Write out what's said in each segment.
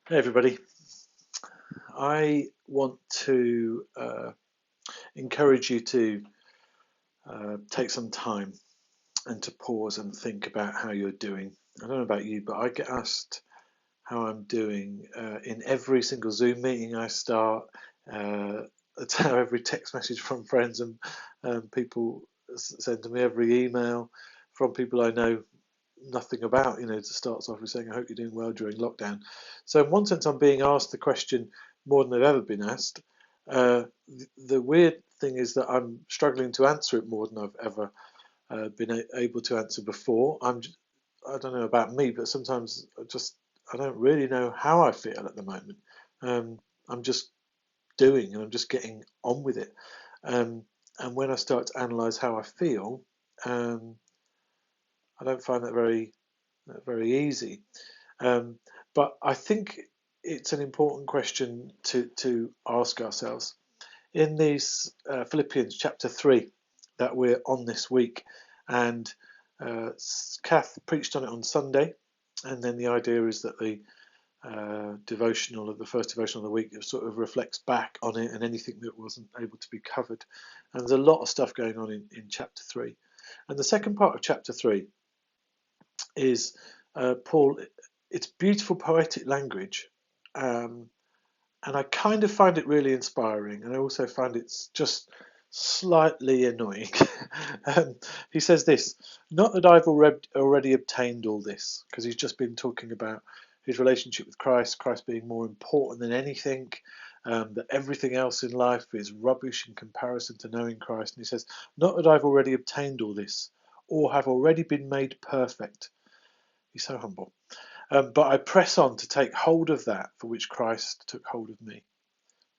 Hey everybody, I want to encourage you to take some time and to pause and think about how you're doing. I don't know about you, but I get asked how I'm doing in every single Zoom meeting I start. That's how every text message from friends and people send to me, every email from people I know nothing about, it starts off with saying, I hope you're doing well during lockdown. So in one sense, I'm being asked the question more than I've ever been asked. The weird thing is that I'm struggling to answer it more than I've ever been able to answer before. I don't know about me, but sometimes I don't really know how I feel at the moment. I'm just doing and I'm just getting on with it. Um, and when I start to analyze how I feel, um, I don't find that very easy. Um, but I think it's an important question to ask ourselves. In these Philippians chapter 3 that we're on this week, and Kath preached on it on Sunday, and then the idea is that the devotional of the first devotional of the week sort of reflects back on it and anything that wasn't able to be covered. And there's a lot of stuff going on in chapter 3. And the second part of chapter 3 is Paul. It's beautiful poetic language, um, and I kind of find it really inspiring, and I also find it's just slightly annoying. um, he says this: "Not that I've already obtained all this," because he's just been talking about his relationship with Christ, Christ being more important than anything. That everything else in life is rubbish in comparison to knowing Christ. And he says, "Not that I've already obtained all this, or have already been made perfect." He's so humble. But I press on to take hold of that for which Christ took hold of me.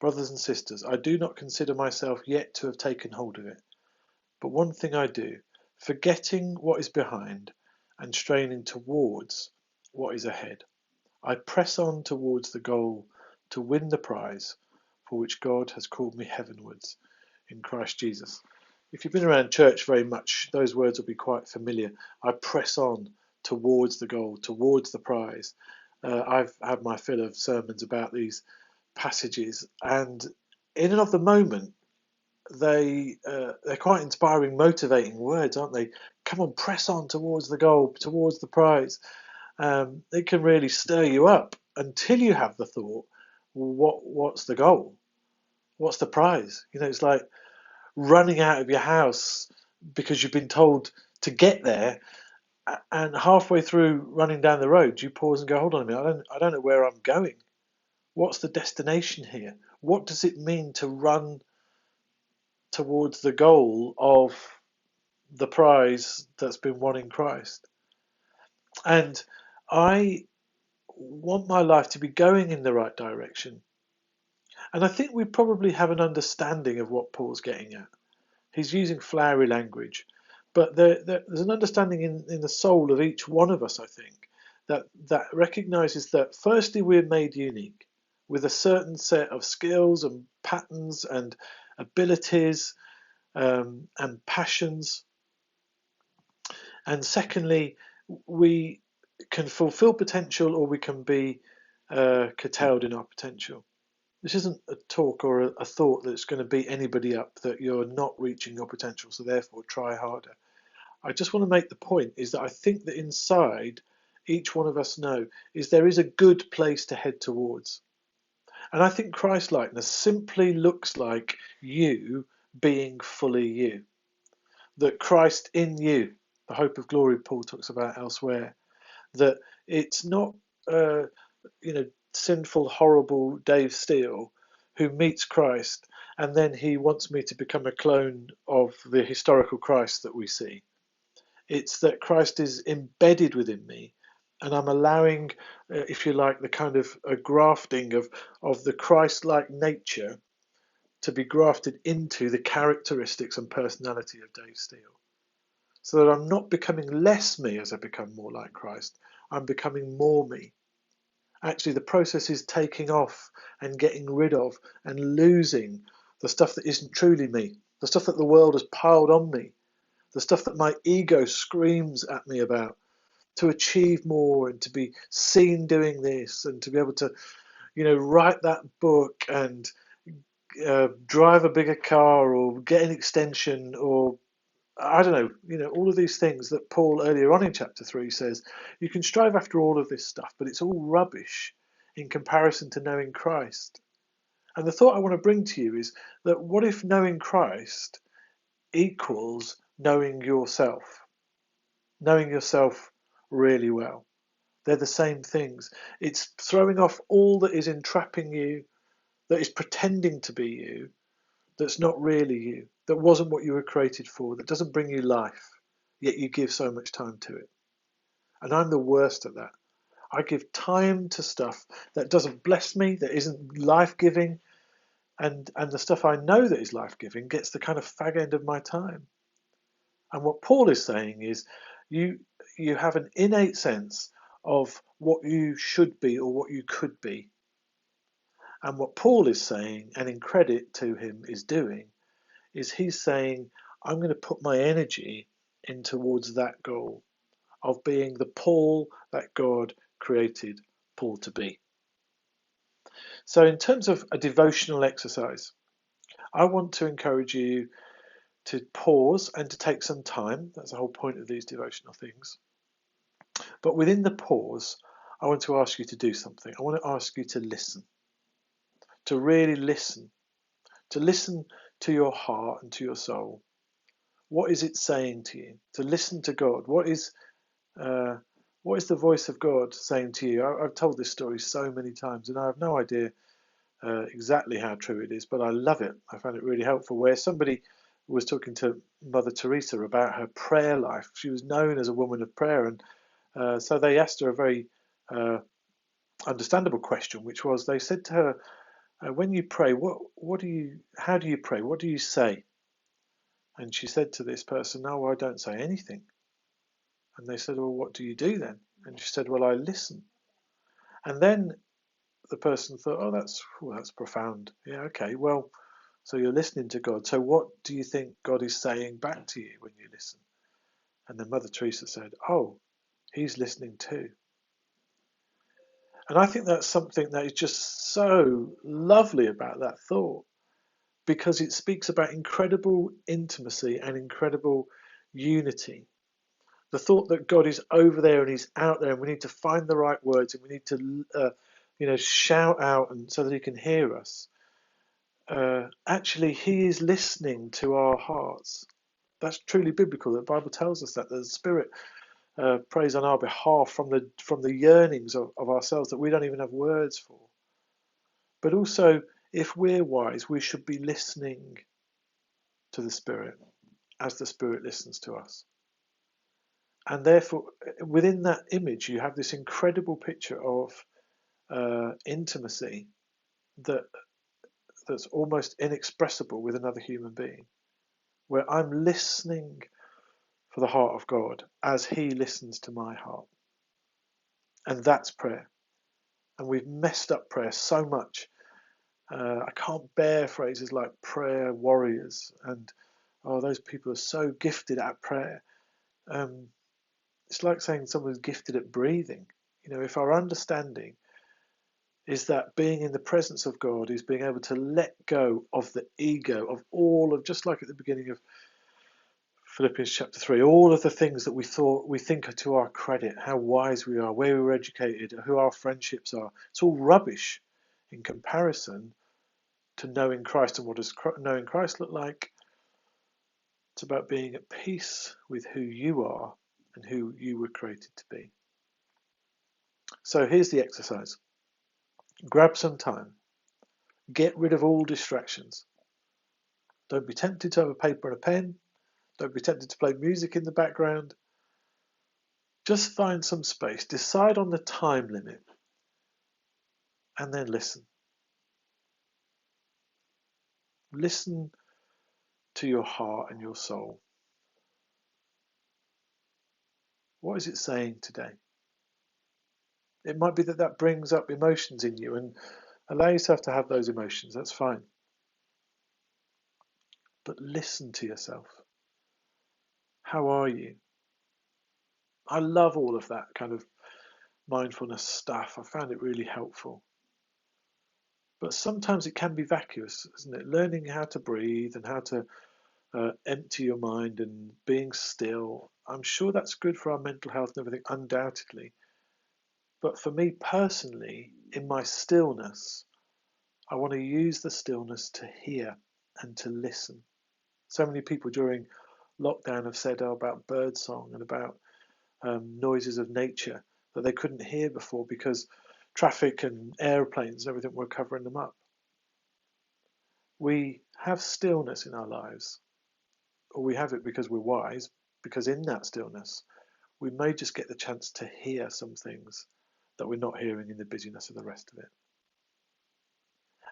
Brothers and sisters, I do not consider myself yet to have taken hold of it. But one thing I do, forgetting what is behind and straining towards what is ahead, I press on towards the goal to win the prize for which God has called me heavenwards in Christ Jesus. If you've been around church very much, those words will be quite familiar. I press on towards the goal, towards the prize. I've had my fill of sermons about these passages, and in and of the moment, they're quite inspiring, motivating words, aren't they? Come on, press on towards the goal, towards the prize. It can really stir you up until you have the thought, well, what's the goal? What's the prize? It's like running out of your house because you've been told to get there, and halfway through running down the road, you pause and go, hold on a minute, I don't know where I'm going. What's the destination here? What does it mean to run towards the goal of the prize that's been won in Christ? And I want my life to be going in the right direction. And I think we probably have an understanding of what Paul's getting at. He's using flowery language, but there's an understanding in the soul of each one of us, I think, that recognizes that firstly we're made unique with a certain set of skills and patterns and abilities and passions, and secondly we can fulfill potential or we can be curtailed in our potential. This isn't a talk or a thought that's going to beat anybody up that you're not reaching your potential, so therefore try harder. I just want to make the point is that I think that inside each one of us know is there is a good place to head towards. And I think Christ likeness simply looks like you being fully you. That Christ in you, the hope of glory Paul talks about elsewhere, that it's not you know, sinful, horrible Dave Steele who meets Christ and then he wants me to become a clone of the historical Christ that we see. It's that Christ is embedded within me and I'm allowing, if you like, the kind of a grafting of the Christ-like nature to be grafted into the characteristics and personality of Dave Steele. So that I'm not becoming less me as I become more like Christ. I'm becoming more me. Actually, the process is taking off and getting rid of and losing the stuff that isn't truly me, the stuff that the world has piled on me, the stuff that my ego screams at me about, to achieve more and to be seen doing this and to be able to, write that book and drive a bigger car or get an extension or I don't know, all of these things that Paul earlier on in chapter 3 says, you can strive after all of this stuff, but it's all rubbish in comparison to knowing Christ. And the thought I want to bring to you is that what if knowing Christ equals knowing yourself really well? They're the same things. It's throwing off all that is entrapping you, that is pretending to be you, that's not really you, that wasn't what you were created for, that doesn't bring you life, yet you give so much time to it. And I'm the worst at that. I give time to stuff that doesn't bless me, that isn't life-giving, and the stuff I know that is life-giving gets the kind of fag end of my time. And what Paul is saying is you have an innate sense of what you should be or what you could be. And what Paul is saying, and in credit to him is doing, is he's saying, I'm going to put my energy in towards that goal of being the Paul that God created Paul to be. So in terms of a devotional exercise, I want to encourage you to pause and to take some time. That's the whole point of these devotional things. But within the pause, I want to ask you to do something. I want to ask you to listen, to really listen, to listen to your heart and to your soul. What is it saying to you? To listen to God. What is the voice of God saying to you? I've told this story so many times, and I have no idea exactly how true it is, but I love it. I found it really helpful. Where somebody was talking to Mother Teresa about her prayer life. She was known as a woman of prayer, and so they asked her a very understandable question, which was, they said to her, "When you pray, how do you pray? What do you say?" And she said to this person, "No, I don't say anything." And they said, "Well, what do you do then?" And she said, "Well, I listen." And then the person thought, "Oh, that's profound. Yeah, okay. Well, so you're listening to God. So what do you think God is saying back to you when you listen?" And then Mother Teresa said, "Oh, he's listening too." And I think that's something that is just so lovely about that thought, because it speaks about incredible intimacy and incredible unity. The thought that God is over there and he's out there, and we need to find the right words, and we need to shout out and so that he can hear us. Actually, he is listening to our hearts. That's truly biblical. The Bible tells us that the Spirit prays on our behalf from the yearnings of ourselves that we don't even have words for. But also, if we're wise, we should be listening to the Spirit as the Spirit listens to us. And therefore, within that image, you have this incredible picture of intimacy that's almost inexpressible with another human being, where I'm listening for the heart of God as he listens to my heart. And that's prayer. And we've messed up prayer so much. I can't bear phrases like prayer warriors and, oh, those people are so gifted at prayer. It's like saying someone's gifted at breathing. If our understanding is that being in the presence of God is being able to let go of the ego, of all of, just like at the beginning of Philippians chapter 3, all of the things that we think are to our credit, how wise we are, where we were educated, who our friendships are. It's all rubbish in comparison to knowing Christ. And what does knowing Christ look like? It's about being at peace with who you are and who you were created to be. So here's the exercise. Grab some time. Get rid of all distractions. Don't be tempted to have a paper and a pen. Don't be tempted to play music in the background. Just find some space. Decide on the time limit. And then listen. Listen to your heart and your soul. What is it saying today? It might be that brings up emotions in you, and allow yourself to have those emotions. That's fine. But listen to yourself. How are you? I love all of that kind of mindfulness stuff. I found it really helpful. But sometimes it can be vacuous, isn't it? Learning how to breathe and how to empty your mind and being still. I'm sure that's good for our mental health and everything, undoubtedly. But for me personally, in my stillness, I want to use the stillness to hear and to listen. So many people during lockdown have said about birdsong and about noises of nature that they couldn't hear before because traffic and airplanes and everything were covering them up. We have stillness in our lives, or we have it because we're wise, because in that stillness, we may just get the chance to hear some things that we're not hearing in the busyness of the rest of it.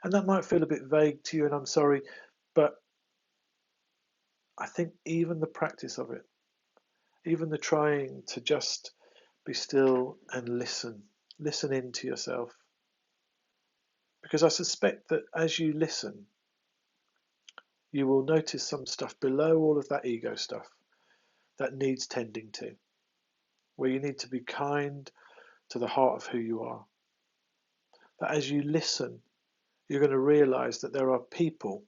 And that might feel a bit vague to you, and I'm sorry, but I think even the practice of it, even the trying to just be still and listen into yourself. Because I suspect that as you listen, you will notice some stuff below all of that ego stuff that needs tending to, where you need to be kind to the heart of who you are. That as you listen, you're going to realize that there are people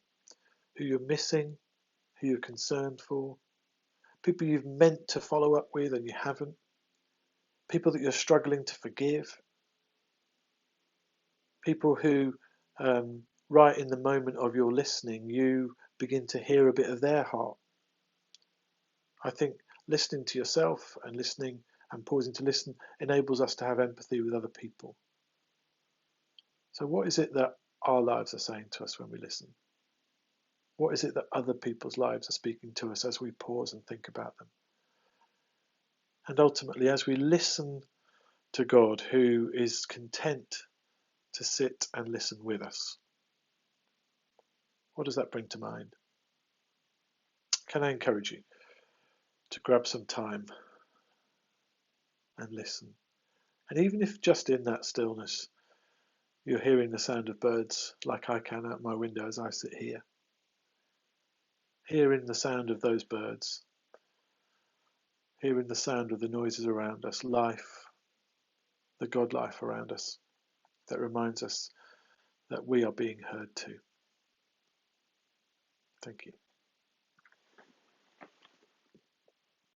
who you're missing, who you're concerned for, people you've meant to follow up with and you haven't, people that you're struggling to forgive, people who, right in the moment of your listening, you begin to hear a bit of their heart. I think listening to yourself and listening and pausing to listen enables us to have empathy with other people. So what is it that our lives are saying to us when we listen? What is it that other people's lives are speaking to us as we pause and think about them? And ultimately, as we listen to God, who is content to sit and listen with us, what does that bring to mind? Can I encourage you to grab some time and listen? And even if just in that stillness you're hearing the sound of birds like I can out my window as I sit here, hearing the sound of those birds, hearing the sound of the noises around us, life, the God life around us, that reminds us that we are being heard too. Thank you.